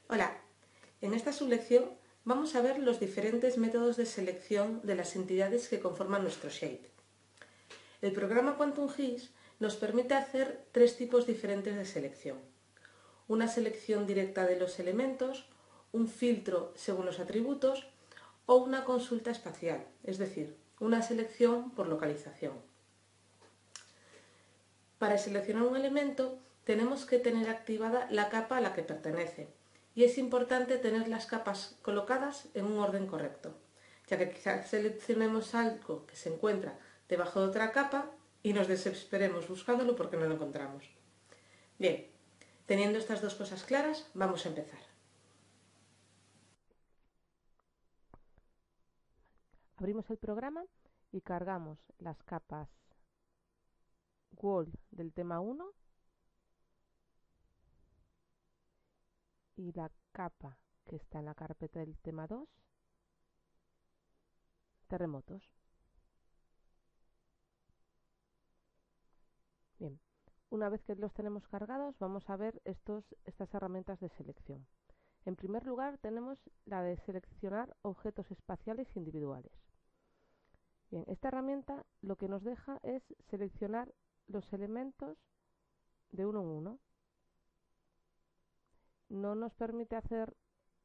Hola, en esta sublección vamos a ver los diferentes métodos de selección de las entidades que conforman nuestro shape. El programa Quantum GIS nos permite hacer tres tipos diferentes de selección. Una selección directa de los elementos, un filtro según los atributos o una consulta espacial, es decir, una selección por localización. Para seleccionar un elemento tenemos que tener activada la capa a la que pertenece y es importante tener las capas colocadas en un orden correcto, ya que quizás seleccionemos algo que se encuentra debajo de otra capa y nos desesperemos buscándolo porque no lo encontramos. Bien, teniendo estas dos cosas claras, vamos a empezar. Abrimos el programa y cargamos las capas Wall del tema 1 y la capa que está en la carpeta del tema 2, terremotos. Bien, una vez que los tenemos cargados, vamos a ver estas herramientas de selección. En primer lugar, tenemos la de seleccionar objetos espaciales individuales. Bien, esta herramienta lo que nos deja es seleccionar los elementos de uno en uno. No nos permite hacer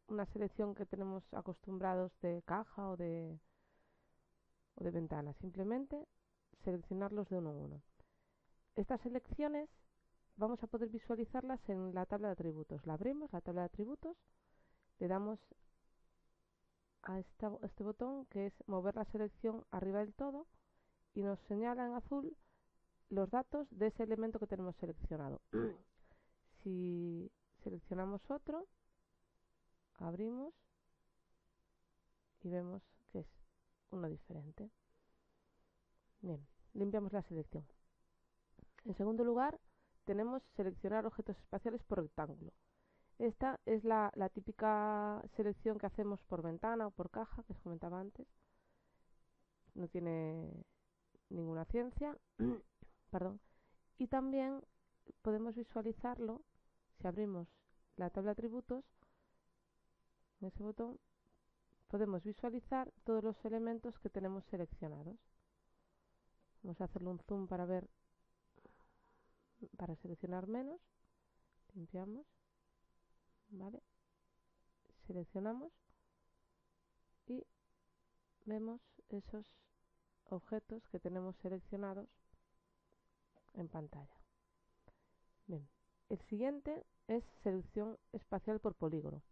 una selección que tenemos acostumbrados de caja o de ventana, simplemente seleccionarlos de uno en uno. Estas selecciones vamos a poder visualizarlas en la tabla de atributos. La abrimos, la tabla de atributos, le damos a este botón que es mover la selección arriba del todo y nos señala en azul los datos de ese elemento que tenemos seleccionado. Si seleccionamos otro, abrimos y vemos que es uno diferente. Bien, limpiamos la selección. En segundo lugar, tenemos seleccionar objetos espaciales por rectángulo. Esta es la típica selección que hacemos por ventana o por caja, que os comentaba antes. No tiene ninguna ciencia. Perdón. Y también podemos visualizarlo si abrimos la tabla de atributos. En ese botón podemos visualizar todos los elementos que tenemos seleccionados. Vamos a hacerle un zoom para ver, para seleccionar menos. Limpiamos, ¿vale? Seleccionamos y vemos esos objetos que tenemos seleccionados en pantalla. Bien, el siguiente es selección espacial por polígono.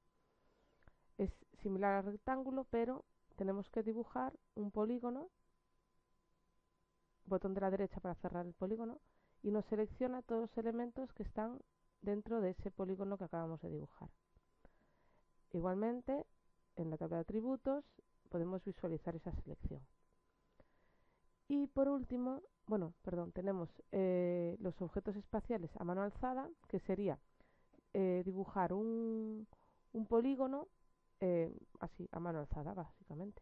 Es similar al rectángulo, pero tenemos que dibujar un polígono, botón de la derecha para cerrar el polígono, y nos selecciona todos los elementos que están dentro de ese polígono que acabamos de dibujar. Igualmente, en la tabla de atributos podemos visualizar esa selección. Y por último, tenemos los objetos espaciales a mano alzada, que sería dibujar un polígono así, a mano alzada, básicamente.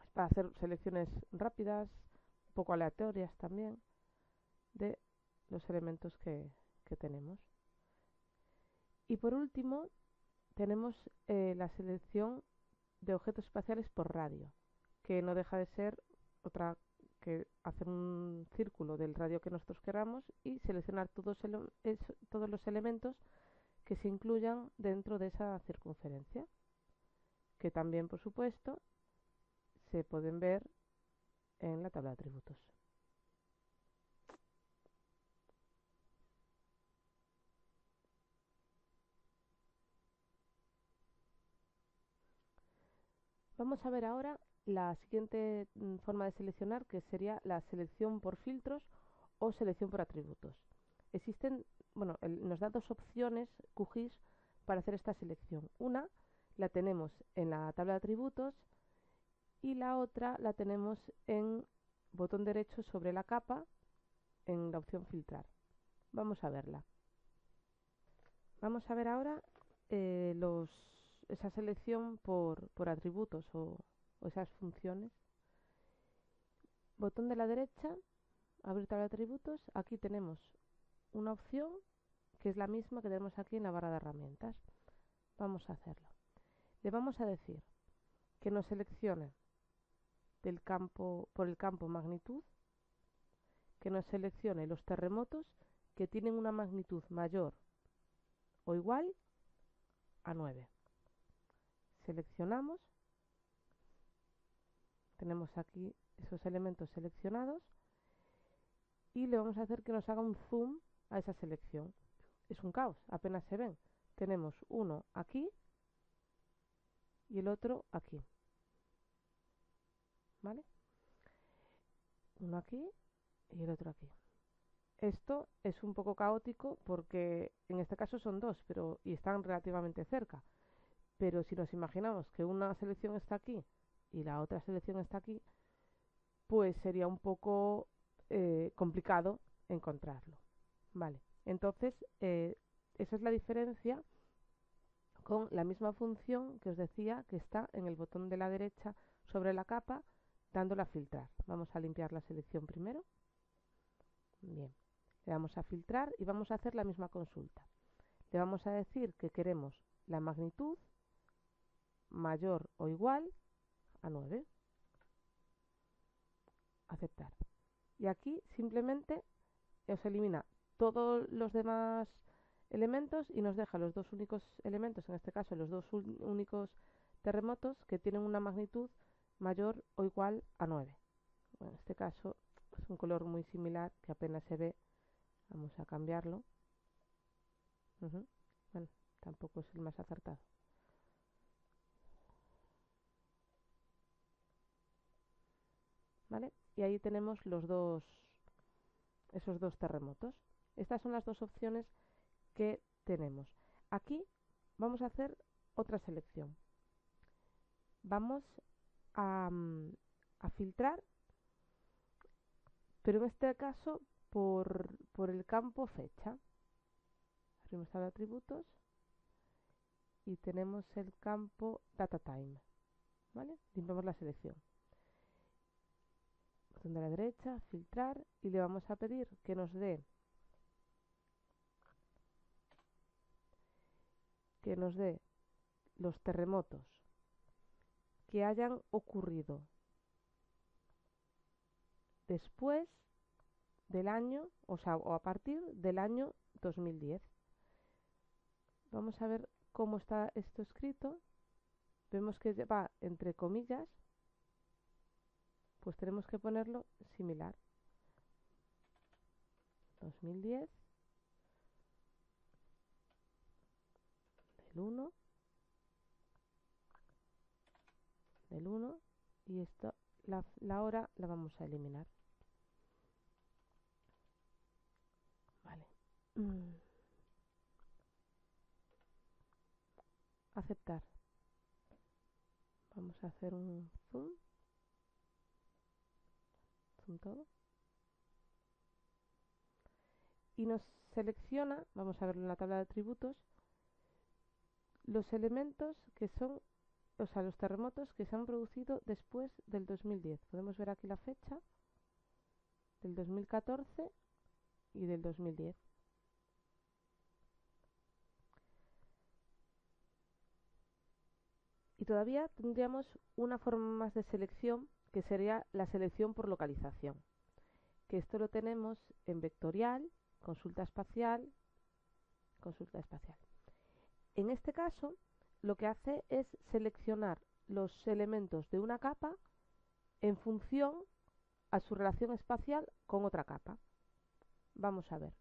Es para hacer selecciones rápidas, un poco aleatorias también, de los elementos que tenemos. Y por último, tenemos la selección de objetos espaciales por radio, que no deja de ser otra que hacer un círculo del radio que nosotros queramos y seleccionar todos los elementos que se incluyan dentro de esa circunferencia, que también, por supuesto, se pueden ver en la tabla de atributos. Vamos a ver ahora la siguiente forma de seleccionar, que sería la selección por filtros o selección por atributos. Existen, nos da dos opciones QGIS para hacer esta selección. Una la tenemos en la tabla de atributos y la otra la tenemos en botón derecho sobre la capa en la opción filtrar. Vamos a verla. Vamos a ver ahora esa selección por atributos o esas funciones. Botón de la derecha, abrir tabla de atributos. Aquí tenemos una opción que es la misma que tenemos aquí en la barra de herramientas. vamos a hacerlo. Le vamos a decir que nos seleccione por el campo magnitud, que nos seleccione los terremotos que tienen una magnitud mayor o igual a 9. Seleccionamos, tenemos aquí esos elementos seleccionados y le vamos a hacer que nos haga un zoom a esa selección. Es un caos, apenas se ven. Tenemos uno aquí y el otro aquí. ¿Vale? Uno aquí y el otro aquí. Esto es un poco caótico porque en este caso son dos, y están relativamente cerca. Pero si nos imaginamos que una selección está aquí y la otra selección está aquí, pues sería un poco complicado encontrarlo. Vale, entonces esa es la diferencia con la misma función que os decía que está en el botón de la derecha sobre la capa, dándole a filtrar. Vamos a limpiar la selección primero. Bien, le damos a filtrar y vamos a hacer la misma consulta. Le vamos a decir que queremos la magnitud mayor o igual a 9. Aceptar. Y aquí simplemente os elimina todos los demás elementos y nos deja los dos únicos elementos, en este caso los dos únicos terremotos que tienen una magnitud mayor o igual a 9. Bueno, en este caso es un color muy similar que apenas se ve. Vamos a cambiarlo. Bueno, tampoco es el más acertado. ¿Vale? Y ahí tenemos esos dos terremotos. Estas son las dos opciones que tenemos. Aquí vamos a hacer otra selección. Vamos a filtrar, pero en este caso por el campo fecha. Abrimos tabla de atributos y tenemos el campo data time. ¿Vale? Limpiamos la selección. Botón de la derecha, filtrar, y le vamos a pedir que nos dé los terremotos que hayan ocurrido después del año, o a partir del año 2010. Vamos a ver cómo está esto escrito. Vemos que va entre comillas, pues tenemos que ponerlo similar. 2010 del 1 y esto, la hora la vamos a eliminar. Vale. Aceptar. Vamos a hacer un zoom todo. Y nos selecciona, vamos a verlo en la tabla de atributos, los elementos que son, los terremotos que se han producido después del 2010. Podemos ver aquí la fecha del 2014 y del 2010. Y todavía tendríamos una forma más de selección, que sería la selección por localización, que esto lo tenemos en vectorial, consulta espacial. En este caso, lo que hace es seleccionar los elementos de una capa en función a su relación espacial con otra capa. Vamos a ver.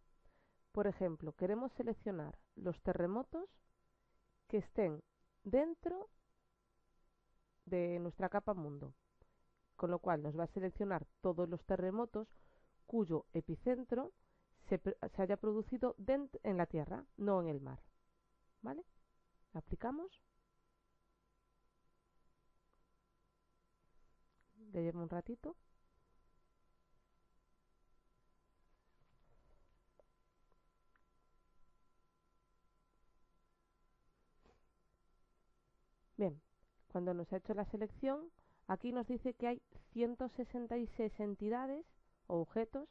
Por ejemplo, queremos seleccionar los terremotos que estén dentro de nuestra capa mundo, con lo cual nos va a seleccionar todos los terremotos cuyo epicentro se haya producido en la Tierra, no en el mar. ¿Vale? Aplicamos. Le lleva un ratito. Bien, cuando nos ha hecho la selección, aquí nos dice que hay 166 entidades o objetos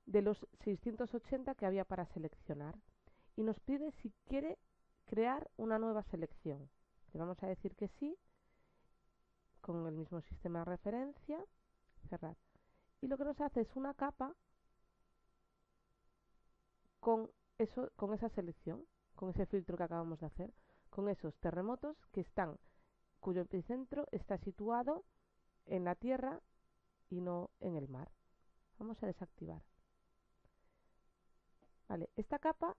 de los 680 que había para seleccionar. Y nos pide si quiere crear una nueva selección. Le vamos a decir que sí, con el mismo sistema de referencia, cerrar. Y lo que nos hace es una capa con esa selección, con ese filtro que acabamos de hacer, con esos terremotos cuyo epicentro está situado en la tierra y no en el mar. Vamos a desactivar. Vale, esta capa,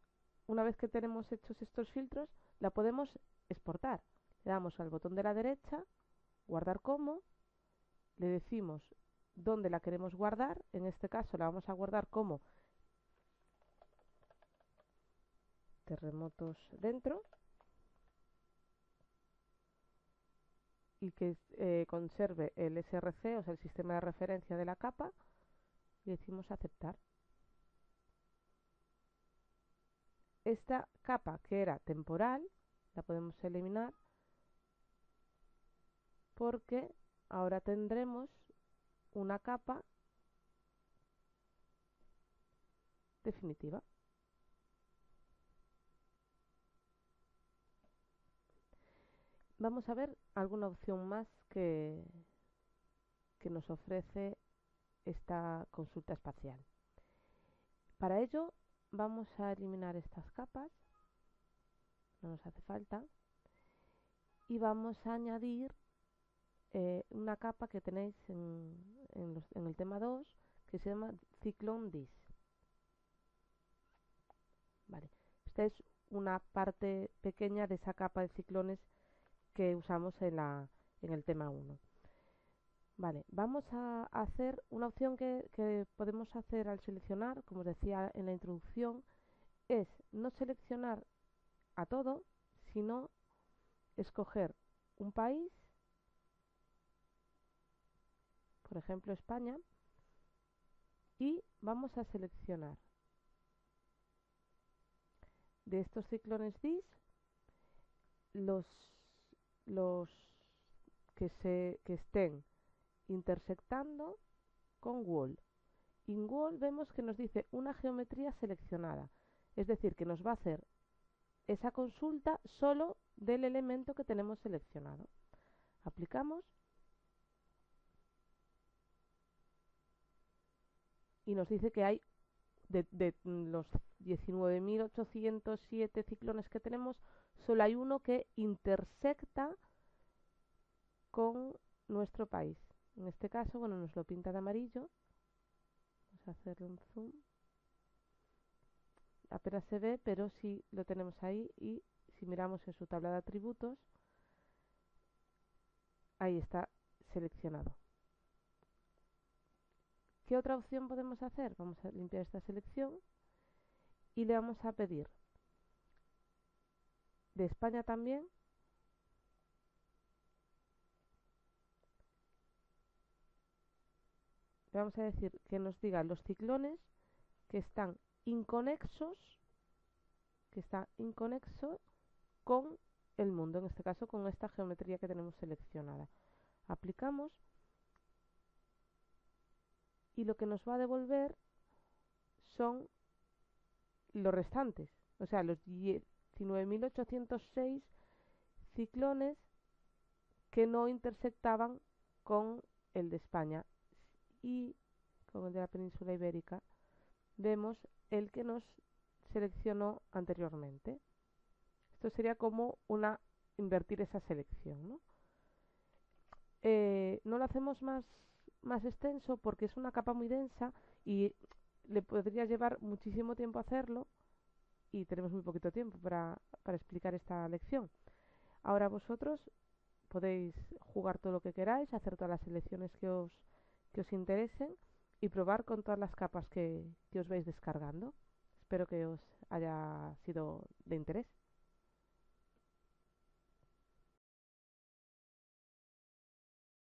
una vez que tenemos hechos estos filtros, la podemos exportar. Le damos al botón de la derecha, guardar como, le decimos dónde la queremos guardar, en este caso la vamos a guardar como terremotos dentro, y que conserve el SRC, o sea, el sistema de referencia de la capa, y decimos aceptar. Esta capa, que era temporal, la podemos eliminar porque ahora tendremos una capa definitiva. Vamos a ver alguna opción más que nos ofrece esta consulta espacial. Para ello vamos a eliminar estas capas, no nos hace falta, y vamos a añadir una capa que tenéis en el tema 2, que se llama Cyclone Dis. Vale. Esta es una parte pequeña de esa capa de ciclones que usamos en el tema 1. Vale, vamos a hacer una opción que podemos hacer al seleccionar, como os decía en la introducción, es no seleccionar a todo, sino escoger un país, por ejemplo España, y vamos a seleccionar de estos ciclones DIS los que estén intersectando con wall. En wall vemos que nos dice una geometría seleccionada, es decir, que nos va a hacer esa consulta solo del elemento que tenemos seleccionado. Aplicamos y nos dice que hay de los 19.807 ciclones que tenemos, solo hay uno que intersecta con nuestro país. En este caso, bueno, nos lo pinta de amarillo. Vamos a hacerle un zoom. Apenas se ve, pero sí lo tenemos ahí, y si miramos en su tabla de atributos, ahí está seleccionado. ¿Qué otra opción podemos hacer? Vamos a limpiar esta selección y le vamos a pedir de España también le vamos a decir que nos diga los ciclones que están inconexos, con el mundo, en este caso con esta geometría que tenemos seleccionada. Aplicamos y lo que nos va a devolver son los restantes, o sea, los 19.806 ciclones que no intersectaban con el de España, y con el de la península ibérica vemos el que nos seleccionó anteriormente. Esto sería como invertir esa selección, ¿no? No lo hacemos más extenso porque es una capa muy densa y le podría llevar muchísimo tiempo hacerlo, y tenemos muy poquito tiempo para explicar esta lección. Ahora vosotros podéis jugar todo lo que queráis, hacer todas las selecciones que os interesen y probar con todas las capas que os vais descargando. Espero que os haya sido de interés.